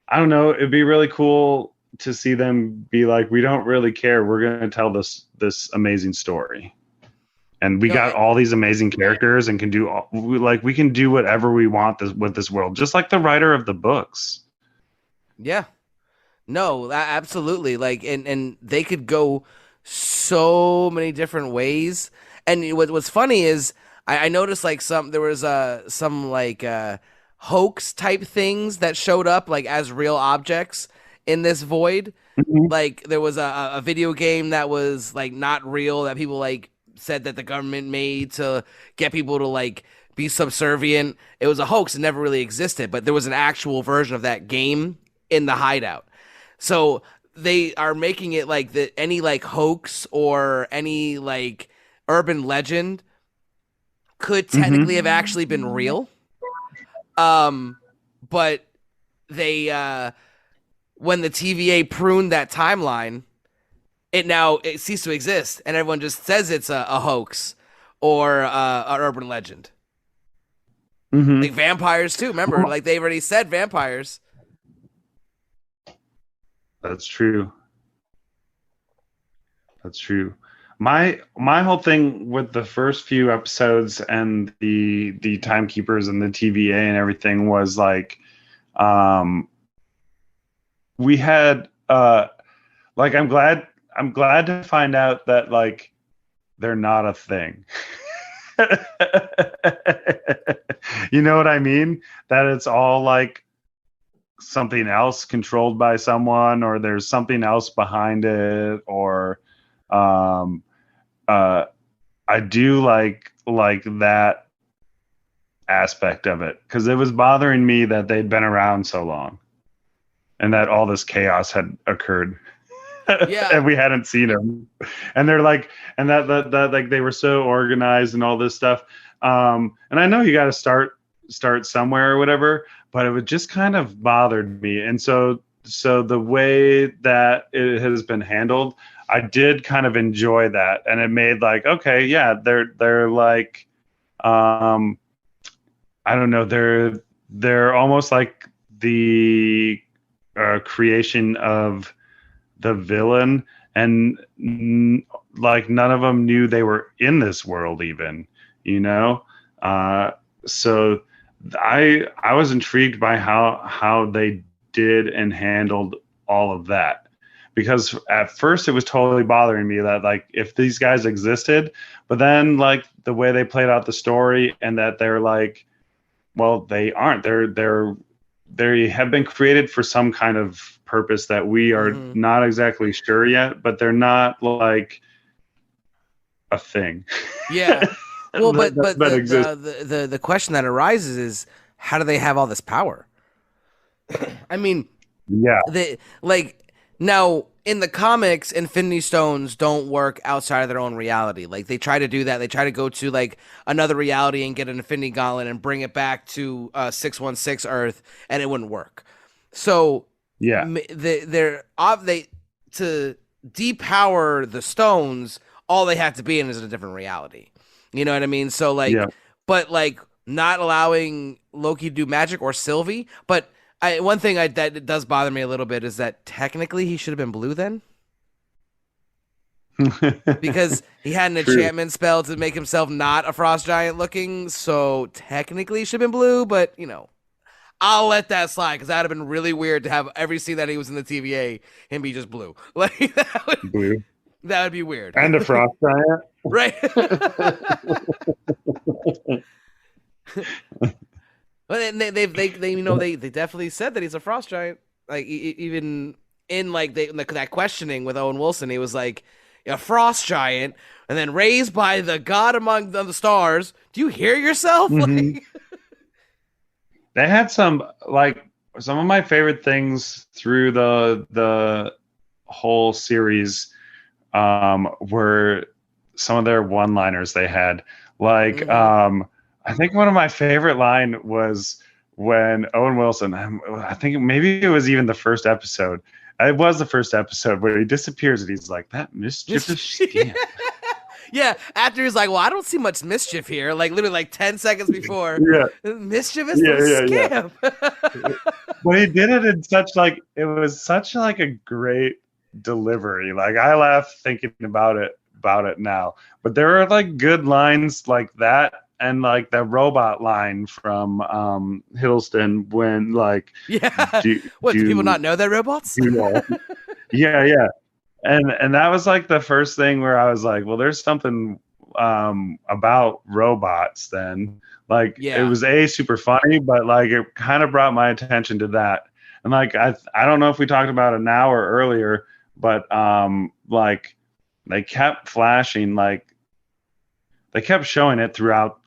I don't know, it'd be really cool to see them be like, we don't really care, we're going to tell this amazing story. And we no, got all these amazing characters and can do we can do whatever we want with this world, just like the writer of the books. yeah, no, absolutely. Like, and they could go so many different ways. And what's funny is I noticed like there was some like hoax type things that showed up like as real objects in this void. Mhm. Like there was a video game that was like not real that people like said that the government made to get people to like be subservient. It was a hoax. It never really existed, but there was an actual version of that game in the hideout. So they are making it like that any like hoax or any like urban legend could technically have actually been real. But they when the TVA pruned that timeline, it ceased to exist, and everyone just says it's a hoax or an urban legend. Mm-hmm. Like vampires too. Remember, like they already said vampires. That's true. That's true. My whole thing with the first few episodes and the timekeepers and the TVA and everything was like, we had like I'm glad to find out that like they're not a thing. You know what I mean? That it's all like something else controlled by someone, or there's something else behind it, or um I do like that aspect of it, because it was bothering me that they'd been around so long and that all this chaos had occurred. Yeah. And we hadn't seen them, and they're like, and that like they were so organized and all this stuff. And I know you got to start somewhere or whatever, but it would just kind of bothered me. And so the way that it has been handled, I did kind of enjoy that, and it made like, okay, yeah, they're like, I don't know, they're almost like the creation of the villain, and like none of them knew they were in this world even, you know. So I was intrigued by how they did and handled all of that, because at first it was totally bothering me that like if these guys existed, but then like the way they played out the story, and that they're like, well, they aren't, they have been created for some kind of purpose that we are not exactly sure yet, but they're not like a thing. Yeah. Well, but that the question that arises is, how do they have all this power? I mean, yeah, they like now in the comics, Infinity Stones don't work outside of their own reality. Like they try to do that. They try to go to like another reality and get an Infinity Gauntlet and bring it back to 616 Earth, and it wouldn't work. So yeah, they to depower the stones, all they have to be in is a different reality. You know what I mean? So like, yeah. but like not allowing Loki to do magic or Sylvie, but. One thing that does bother me a little bit is that technically he should have been blue then, because he had an enchantment spell to make himself not a frost giant looking. So technically he should have been blue, but you know, I'll let that slide, because that'd have been really weird to have every scene that he was in the TVA him be just blue. Like that would be weird. And a frost giant, right? Well, they you know they definitely said that he's a frost giant. Like even in like that questioning with Owen Wilson, he was like a frost giant, and then raised by the god among the stars. Do you hear yourself? Mm-hmm. Like, they had some of my favorite things through the whole series were some of their one-liners they had. Like I think one of my favorite line was when Owen Wilson, I think maybe it was even the first episode. It was the first episode where he disappears and he's like, that mischievous scamp. Yeah, after he's like, well, I don't see much mischief here. Like literally like 10 seconds before. Yeah. Mischievous scamp. Yeah. But he did it in such like, it was such like a great delivery. Like I laugh thinking about it now. But there are like good lines like that. And like the robot line from Hiddleston when like, do people not know they're robots? Yeah. And that was like the first thing where I was like, well, there's something about robots then. Like it Yeah. was super funny, but like it kind of brought my attention to that. And like I don't know if we talked about it now or earlier, but like they kept flashing, like they kept showing it throughout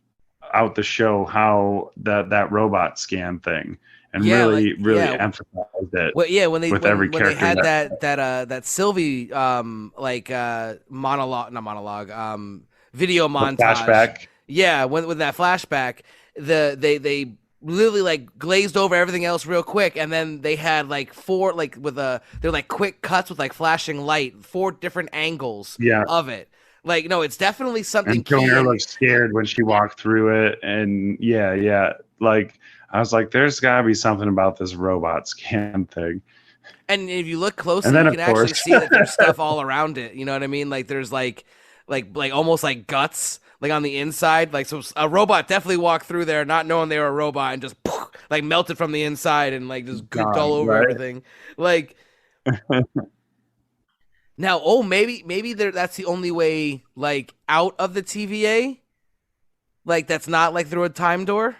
the show how that robot scan thing, and Yeah, like really emphasized it well, yeah, when they with every when they character had that Sylvie monologue, not monologue, video the montage. flashback. Yeah, when with that flashback, they literally like glazed over everything else real quick, and then they had like four like with they're like quick cuts with like flashing light, four different angles Yeah. of it. Like no, it's definitely something And showing key. her And look scared when she walked through it. And yeah. Like I was like, there's gotta be something about this robot scan thing. and if you look closely, And then you of can actually course see that there's stuff all around it. You know what I mean? Like there's like almost like guts like on the inside. Like so a robot definitely walked through there not knowing they were a robot and just like melted from the inside and like just gooped all over right? everything. Like now, oh maybe that's the only way like out of the TVA. Like that's not like through a time door.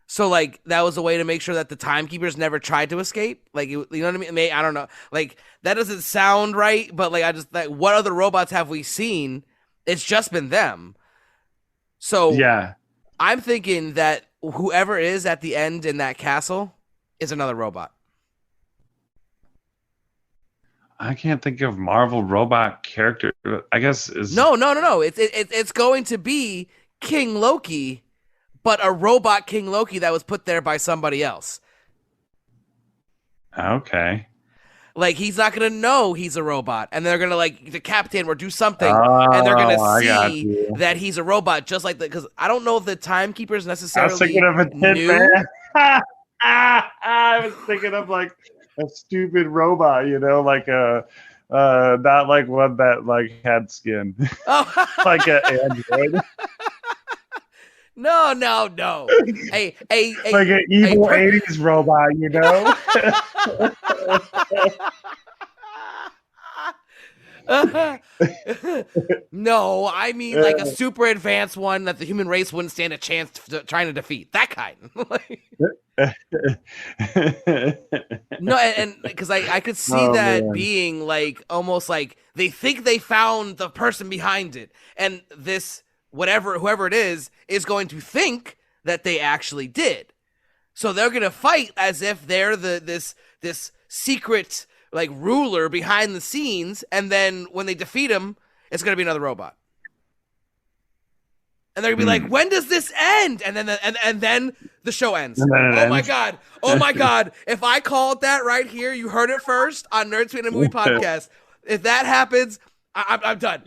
So like that was a way to make sure that the timekeepers never tried to escape. Like you know what I mean? I don't know. Like that doesn't sound right, but like I just like what other robots have we seen? It's just been them. So Yeah. I'm thinking that whoever is at the end in that castle is another robot. I can't think of Marvel robot character. I guess is No. It's going to be King Loki, but a robot King Loki that was put there by somebody else. okay. Like he's not gonna know he's a robot, and they're gonna like decapitate him or do something, and they're gonna Oh, I got see you. that he's a robot, just like that. Because I don't know if the timekeepers I was necessarily thinking of a Tin knew. Man. I was thinking of like a stupid robot, like a not like one that like had skin, Oh like an android, no! Hey, like an evil per- '80s robot, No, I mean like a super advanced one that the human race wouldn't stand a chance trying to defeat. That kind. No, and because I could see Oh, that man. being like almost like they think they found the person behind it, and this whoever it is going to think that they actually did. So they're gonna fight as if they're this secret like ruler behind the scenes, and then when they defeat him, it's gonna be another robot. And they're gonna be like, "When does this end?" And then the show ends. My god! Oh my god! If I called that right here, you heard it first on Nerdtooine Movie Podcast. If that happens, I'm done.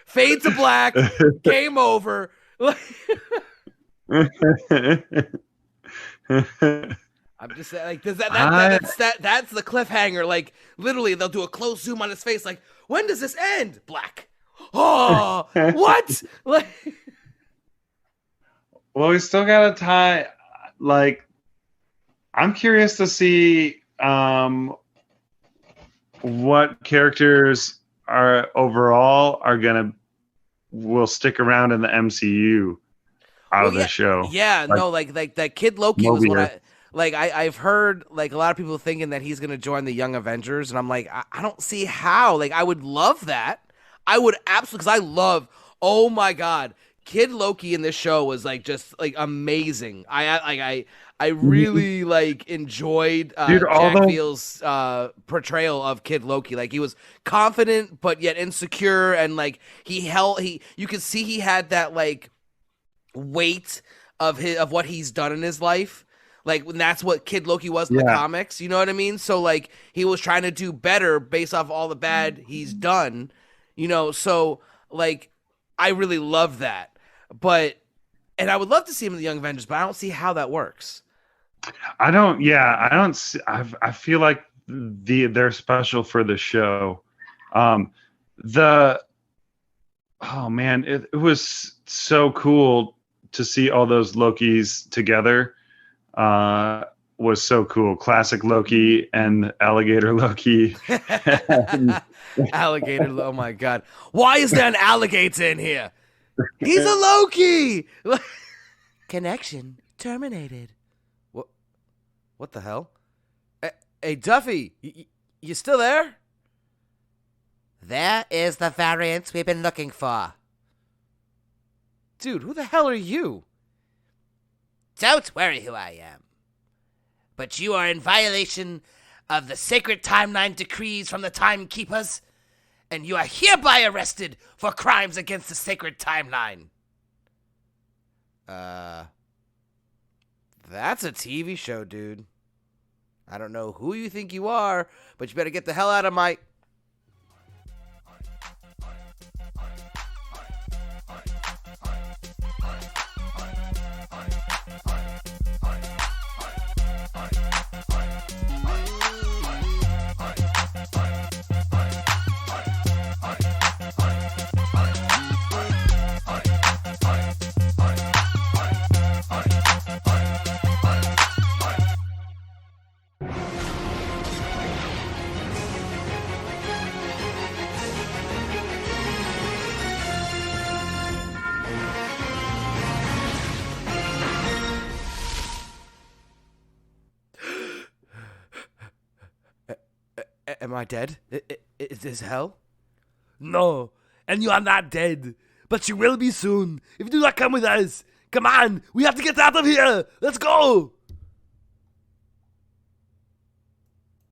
Fade to black. Game over. I'm just saying, like, does that's the cliffhanger. Like, literally, they'll do a close zoom on his face. Like, when does this end? Black. Oh, what? Like, well, we still got to tie. Like, I'm curious to see what characters will stick around in the MCU out of the show. Yeah, like that kid Loki was what I've heard like a lot of people thinking that he's gonna join the Young Avengers, and I'm like, I don't see how. Like, I would love that. I would absolutely, because I love. Oh my god, Kid Loki in this show was like just like amazing. I really like enjoyed Jack Field's portrayal of Kid Loki. Like he was confident but yet insecure, and like you could see he had that like weight of what he's done in his life. Like when that's what Kid Loki was in the comics, you know what I mean? So like he was trying to do better based off all the bad he's done, so like I really love that. And I would love to see him in the Young Avengers, but I don't see how that works. I don't see, I feel like they're special for the show. Oh man, it was so cool to see all those Lokis together. was so cool. Classic Loki and alligator Loki. Alligator. Oh my god. Why is there an alligator in here? He's a Loki. Connection terminated. What the hell? Hey, Duffy, you still there? There is the variant we've been looking for. Dude, who the hell are you? Don't worry who I am. But you are in violation of the sacred timeline decrees from the Timekeepers, and you are hereby arrested for crimes against the sacred timeline. That's a TV show, dude. I don't know who you think you are, but you better get the hell out of my... Am I dead? Is this hell? No, and you are not dead, but you will be soon if you do not come with us. Come on, we have to get out of here. Let's go.